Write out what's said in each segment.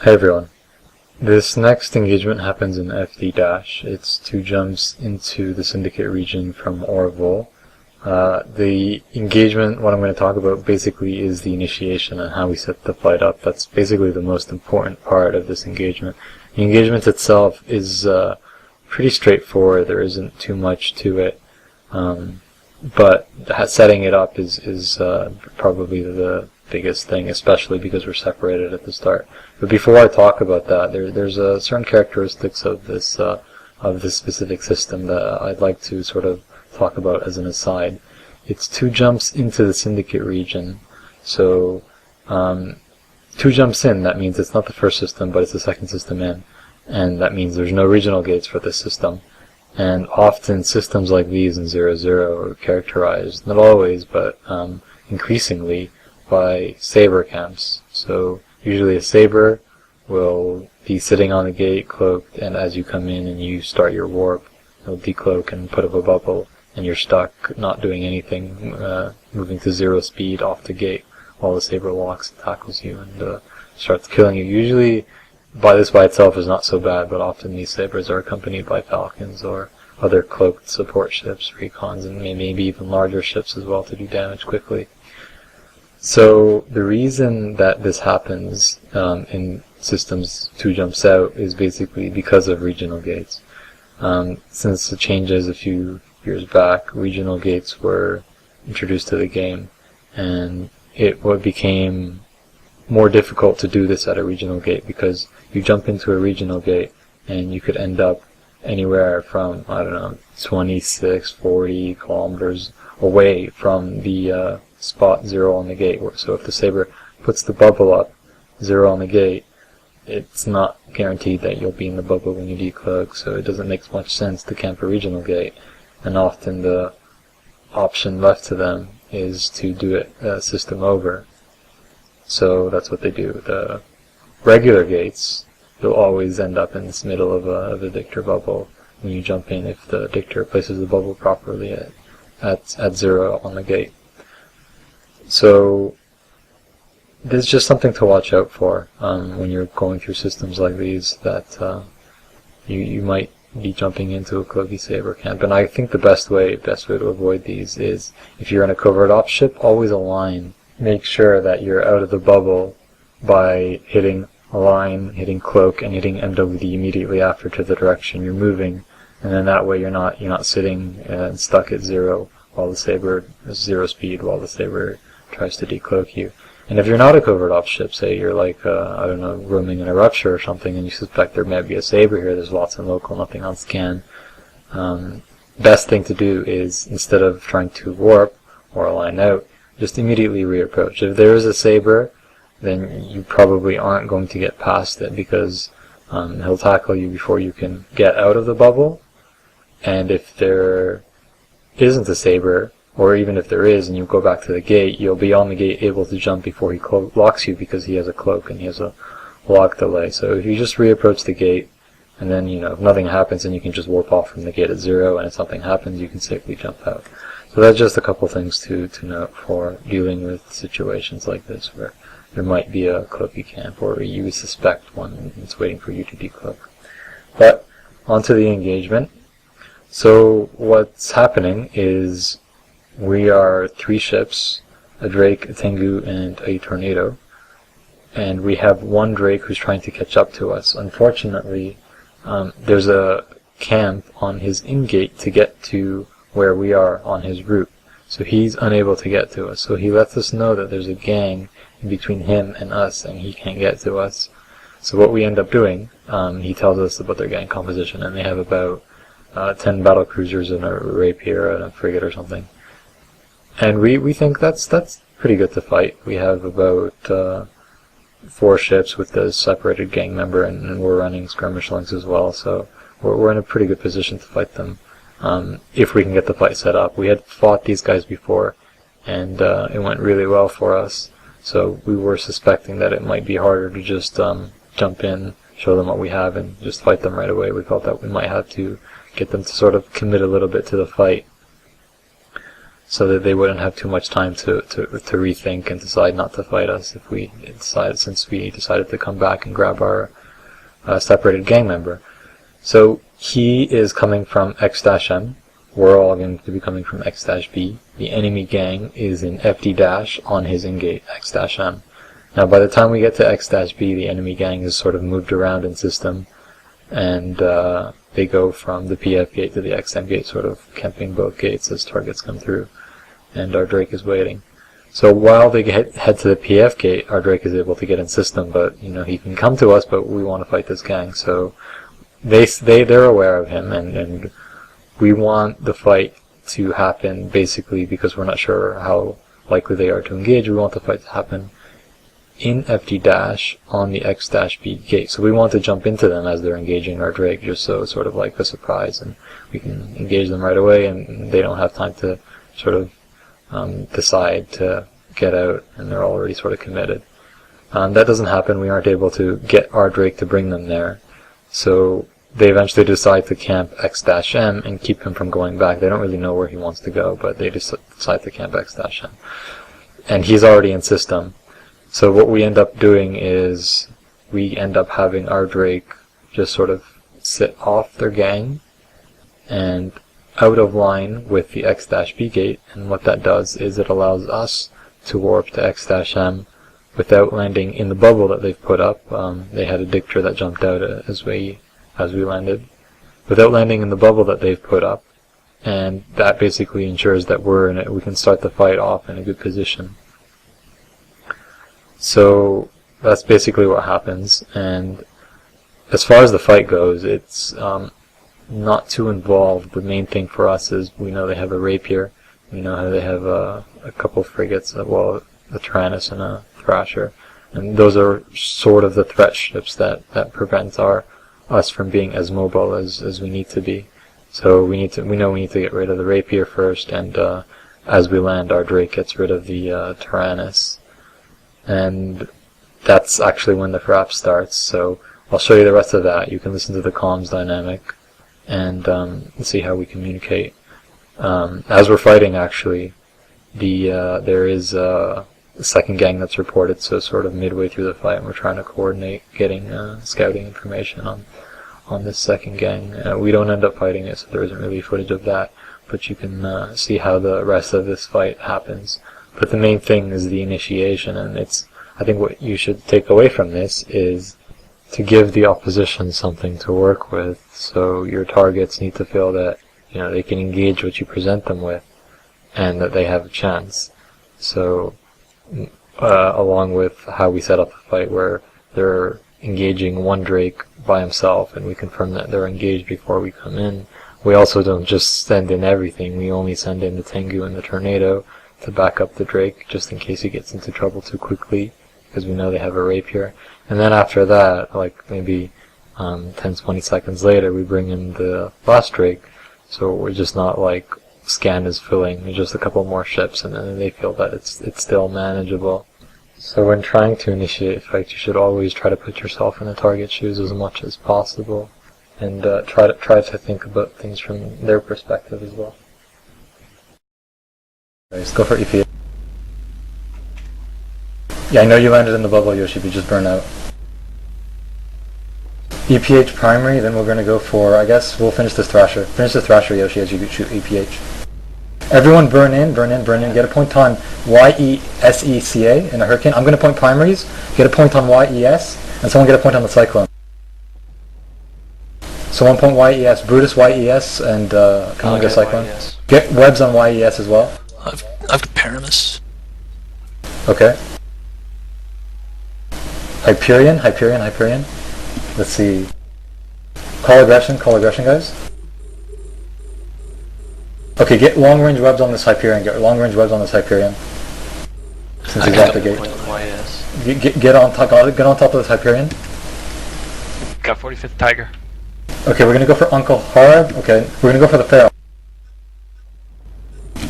Hey everyone. This next engagement happens in FD-. It's 2 jumps into the Syndicate region from Orville. The engagement, what I'm going to talk about basically is the initiation and how we set the fight up. That's basically the most important part of this engagement. The engagement itself is pretty straightforward. There isn't too much to it. But setting it up is probably the biggest thing, especially because we're separated at the start. But before I talk about that, there's certain characteristics of this specific system that I'd like to sort of talk about as an aside. It's 2 jumps into the Syndicate region. So 2 jumps in, that means it's not the first system, but it's the second system in. And that means there's no regional gates for this system. And often systems like these in 0-0 are characterized, not always, but increasingly, by saber camps. So usually a saber will be sitting on the gate, cloaked, and as you come in and you start your warp, it'll decloak and put up a bubble, and you're stuck, not doing anything, moving to 0 speed off the gate, while the saber walks and tackles you and starts killing you. Usually, this by itself is not so bad, but often these sabers are accompanied by falcons or other cloaked support ships, recons, and maybe even larger ships as well to do damage quickly. So the reason that this happens in systems 2 jumps out is basically because of regional gates. Since the changes a few years back, regional gates were introduced to the game, and it became more difficult to do this at a regional gate because you jump into a regional gate and you could end up anywhere from, 26, 40 kilometers away from the spot 0 on the gate. So if the saber puts the bubble up 0 on the gate, it's not guaranteed that you'll be in the bubble when you decloak, so it doesn't make much sense to camp a regional gate. And often the option left to them is to do it system over. So that's what they do. The regular gates, you'll always end up in this middle of a dictor bubble when you jump in if the dictor places the bubble properly at 0 on the gate. So there's just something to watch out for when you're going through systems like these, that you might be jumping into a cloaky saber camp. And I think the best way to avoid these is, if you're in a covert ops ship, always align. Make sure that you're out of the bubble by hitting align, hitting cloak, and hitting MWD immediately after to the direction you're moving. And then that way you're not sitting and stuck at 0 while the saber is 0 speed while the saber tries to decloak you. And if you're not a covert ops ship, say you're like, roaming in a rupture or something, and you suspect there may be a saber here, there's lots in local, nothing on scan, best thing to do is, instead of trying to warp or align out, just immediately reapproach. If there is a saber, then you probably aren't going to get past it, because he'll tackle you before you can get out of the bubble. And if there isn't a saber, or even if there is and you go back to the gate, you'll be on the gate able to jump before he locks you, because he has a cloak and he has a lock delay. So if you just reapproach the gate, and then if nothing happens, then you can just warp off from the gate at 0, and if something happens you can safely jump out. So that's just a couple things to note for dealing with situations like this, where there might be a cloaky camp, or you suspect one that's waiting for you to decloak. But onto the engagement. So what's happening is we are 3 ships, a Drake, a Tengu, and a Tornado, and we have 1 Drake who's trying to catch up to us. Unfortunately, there's a camp on his in-gate to get to where we are on his route, so he's unable to get to us. So he lets us know that there's a gang in between him and us, and he can't get to us. So what we end up doing, he tells us about their gang composition, and they have about 10 battle cruisers and a rapier and a frigate or something. And we think that's pretty good to fight. We have about 4 ships with the separated gang member, and we're running skirmish links as well, so we're in a pretty good position to fight them, if we can get the fight set up. We had fought these guys before, and it went really well for us, so we were suspecting that it might be harder to just jump in, show them what we have, and just fight them right away. We felt that we might have to get them to sort of commit a little bit to the fight. so that they wouldn't have too much time to rethink and decide not to fight us since we decided to come back and grab our separated gang member. So he is coming from X-M. We're all going to be coming from X-B. The enemy gang is in FD- on his in-gate, X-M. Now by the time we get to X-B, the enemy gang is sort of moved around in system, and they go from the PF gate to the XM gate, sort of camping both gates as targets come through, and our Drake is waiting. So while they head to the PF gate, our Drake is able to get in system, but he can come to us, but we want to fight this gang. So they're aware of him, and we want the fight to happen basically because we're not sure how likely they are to engage. We want the fight to happen in FD- on the X-B gate. So we want to jump into them as they're engaging our Drake, just so it's sort of like a surprise, and we can engage them right away, and they don't have time to sort of decide to get out, and they're already sort of committed. That doesn't happen. We aren't able to get our Drake to bring them there. So they eventually decide to camp X-M and keep him from going back. They don't really know where he wants to go, but they just decide to camp X-M. And he's already in system. So what we end up doing is we end up having our Drake just sort of sit off their gang and out of line with the X-B gate, and what that does is it allows us to warp to X-M without landing in the bubble that they've put up. They had a dictor that jumped out as we landed, without landing in the bubble that they've put up, and that basically ensures that we can start the fight off in a good position. So that's basically what happens, and as far as the fight goes, it's not too involved. The main thing for us is we know they have a rapier, we know how they have a couple frigates, well, a Tyrannus and a Thrasher, and those are sort of the threat ships that prevent us from being as mobile as we need to be. So we know we need to get rid of the rapier first, and as we land, our Drake gets rid of the Tyrannus. And that's actually when the frap starts, so I'll show you the rest of that. You can listen to the comms dynamic and see how we communicate. As we're fighting, actually, there is a second gang that's reported, so sort of midway through the fight, and we're trying to coordinate getting scouting information on this second gang. We don't end up fighting it, so there isn't really footage of that, but you can see how the rest of this fight happens. But the main thing is the initiation, and I think what you should take away from this is to give the opposition something to work with. So your targets need to feel that they can engage what you present them with, and that they have a chance. So along with how we set up the fight, where they're engaging one Drake by himself, and we confirm that they're engaged before we come in. We also don't just send in everything. We only send in the Tengu and the Tornado to back up the Drake, just in case he gets into trouble too quickly, because we know they have a rapier. And then after that, like maybe 10-20 seconds later, we bring in the last Drake, so we're just not like scan is filling, there's just a couple more ships, and then they feel that it's still manageable. So when trying to initiate a fight, you should always try to put yourself in the target's shoes as much as possible, and try to think about things from their perspective as well. Let's go for EP. Yeah, I know you landed in the bubble, Yoshi, but just burn out. EPH primary, then we're going to go for, I guess, we'll finish this Thrasher. Finish the Thrasher, Yoshi, as you shoot EPH. Everyone burn in, get a point on YESECA in a Hurricane. I'm going to point primaries, get a point on YES, and someone get a point on the Cyclone. So 1 point YES, Brutus YES, and come on, get Cyclone. YES. Get webs on YES as well. I've got Paramus. Okay. Hyperion. Let's see. Call aggression, guys. Okay, get long range webs on this Hyperion. Since he's out the gate. Get on top of this Hyperion. Got 45th Tiger. Okay, we're gonna go for Uncle Harb. Okay, we're gonna go for the Pharaoh.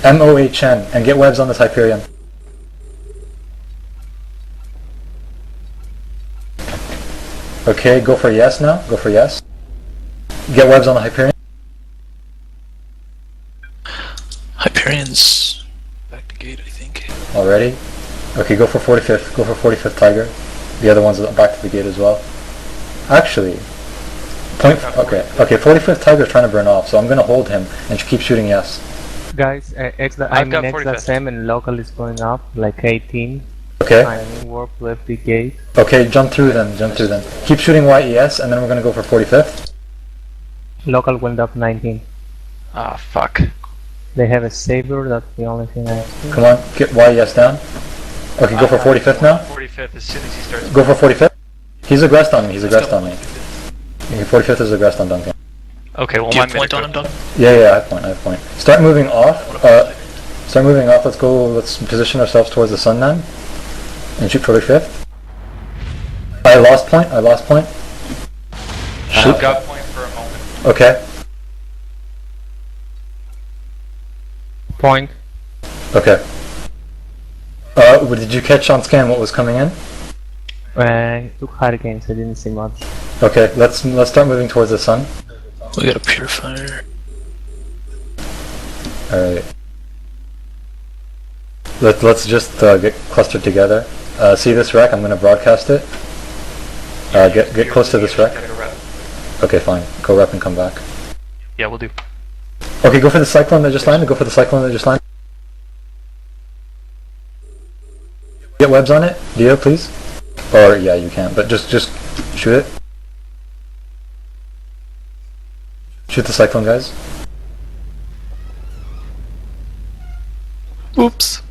MOHN, and get webs on this Hyperion. Okay, go for yes now. Get webs on the Hyperion. Hyperion's the gate, I think. Already? Okay, go for 45th. Go for 45th Tiger. The other one's back to the gate as well. Actually, okay, 45th Tiger's trying to burn off, so I'm gonna hold him and keep shooting yes. Guys, X the same and local is going up, like 18. Okay. Warp left the gate. Okay, jump through then, Keep shooting YES, and then we're gonna go for 45th. Local went up 19. Ah, fuck. They have a saber, that's the only thing I have. Come on, get YES down. Okay, go for 45th now. 45th as soon as he starts. Go for 45th. He's aggressed on me, Okay, 45th is aggressed on Duncan. Okay, well, Do you my have point on minute him, Doug? Yeah, I have point. Start moving off, let's position ourselves towards the sun then. And shoot 45th. I lost point. Shoot. got point for a moment. Okay. Point. Okay. Did you catch on scan what was coming in? Took hurricanes, I didn't see much. Okay, let's start moving towards the sun. We got a purifier. Alright. Let's just get clustered together. See this wreck? I'm gonna broadcast it. Get close to this wreck. Okay, fine. Go rep and come back. Yeah, we'll do. Okay, go for the cyclone that just landed. Get webs on it, Dio, please. Or yeah, you can, but just shoot it. Shoot the cyclone, guys. Oops.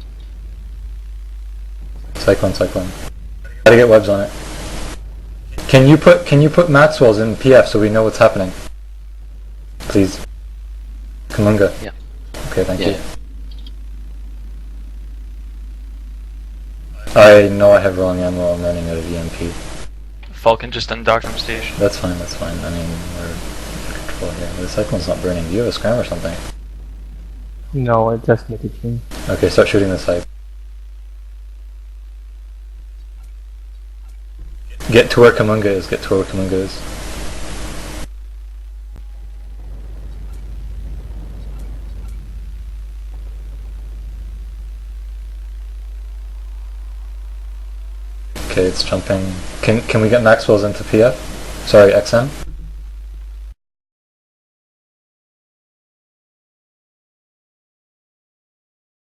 Cyclone. Gotta get webs on it. Can you put Maxwell's in PF so we know what's happening? Please. Kamunga. Yeah. Okay, thank you. I know I have wrong ammo, I'm running out of EMP. Falcon just undocked from station. That's fine. I mean, we're in control here. The cyclone's not burning. Do you have a scram or something? No, it just made it in. Okay, start shooting the site. Get to where Kamunga is. Okay, it's jumping. Can we get Maxwell's into PF? Sorry, XM?